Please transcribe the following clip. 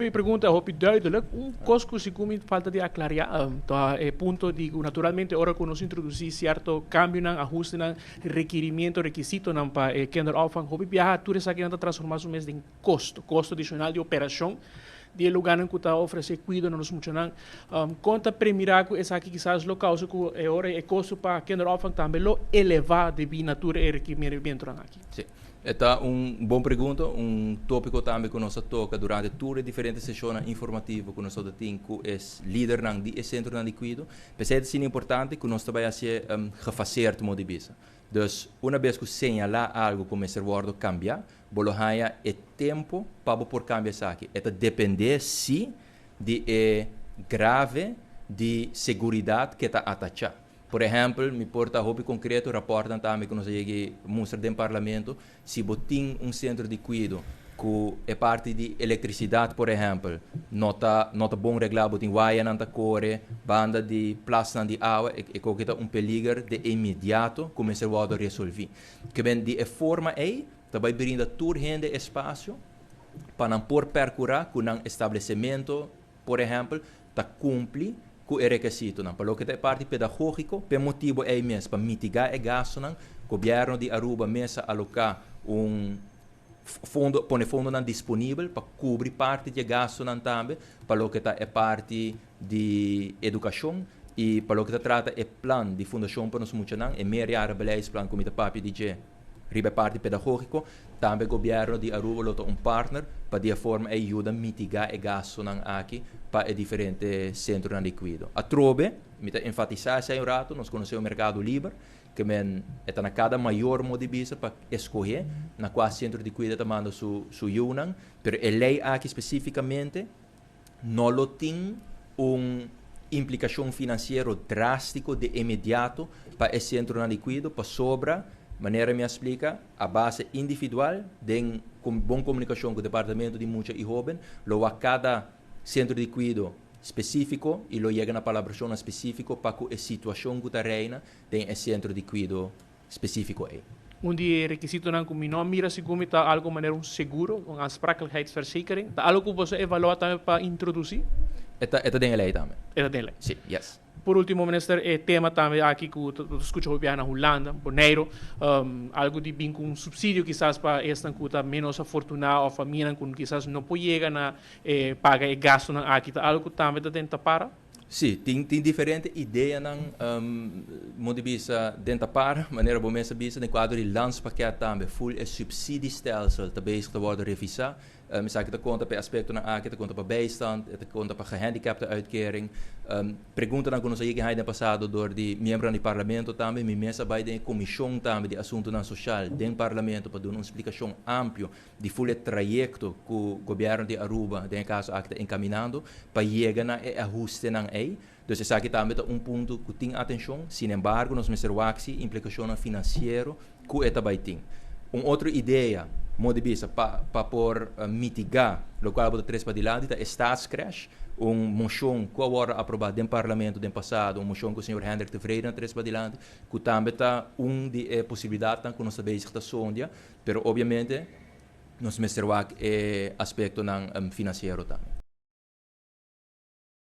Hopi pergunta, Hopi duidelijk, cosco se come falta de aclarar, punto de naturalmente ahora que nos introducir cierto cambio nan ajuste nan requerimiento, requisito nan pa kinderopvang, Hopi viaja tu esa que anda transformar su mes en costo adicional de operación de lugar en que está ofrece cuidado nos mucho nan conta premirar que esa aqui quizás lo causa que ahora el costo para kinderopvang también lo eleva de bi natura e requerimiento nan aqui. Sì. Esta boa pergunta, tópico também que nós toca durante todas as diferentes sessões informativas que nós temos, que é líder de centro de cuidado. Mas é importante que nós também fazer gefaseerd modo de bisa. Dus, uma vez que señalar algo começa a cambiar, bolo haya é tempo para por cambiar isso aqui. Eta depende se de grave de segurança que está atachado. Por exemplo, me porta roupa concreto, reportam também que nós cheguei mostrar no parlamento, se botem centro de cuidado que é parte de eletricidade, por exemplo, nota bom regular, botem wire na core, banda de plástico de água, e que é peligro de imediato começar a resolver. Que bem de forma aí, também brinda todo gente espaço para não por percurar com um estabelecimento, por exemplo, tá cumpre com o requisito, não, para o que é parte pedagógico, por motivo é mesmo para mitigar o gasto, o governo de Aruba mesa alocar fundo, põe fundo disponível para cobrir parte de gasto também, para o que é parte de educação e para o que trata é plano de fundação para nós muitos não, é meia beleidsplan como está papi DJ. Ribe parte pedagógico, também o governo de Aruba lota partner para de forma ajuda a mitigar o gasto aqui para diferentes centros de cuidado. A trobe, me enfatizar esse rato, nós conhecemos o mercado livre, que é na cada maior modo de vista para escolher na qual centro de cuidado manda su yunan, pero a lei aqui especificamente não tem implicação financeira drástica de imediato para esse centro de cuidado, para sobra maneira me explica, a base individual, com boa comunicação com o departamento de mulher e jovem, lo a cada centro de cuidado específico e lo chega na colaboração específico para que a situação que reina tem esse centro de cuidado específico aí. Die requisito nan kung não mira se como está algo maneira seguro, uma aansprakelijkheidsverzekering, tá algo que você evaluar também para introduzir? Eta tem lei também. Eta tem lei. Sim, yes. Por último, minister, tema também aqui que escuto hoje na Holanda, Bonaire, algo de bem com subsídio quizás para esta que está menos afortunada ou família que quizás não pode chegar na pagar o gasto aqui, algo que também está tenta para? Sim, tem diferentes ideias modo de vista dentro para maneira como essa vista no quadro de landspakket também full subsidiestelsel também está worden revisar. Misschien que conta para aspecto na aqui, conta para bijstand, conta para gehandicapte uitkering. Pergunta dan kono sa yegi no passado door de membro do parlamento também, me mesa bij de comissão também de assunto social do parlamento para dar uma explicação ampla de full trajecto que o governo de Aruba, em caso aqui, está encaminhando para chegar na ajuste nan aí. Dus essa aqui também é ponto que tem atenção. Sin embargo, nós mencionamos implicação financeira que é também tem. Outra ideia modo de vista para por mitigar o qual de três para de lado é staatscrash, moção que agora aprovado no parlamento do passado, moção que o senhor Hendrik de Vrede três para de lado, que também está de possibilidade que nós sabemos que está sondia, pero obviamente nós mencionamos aspecto financeiro também.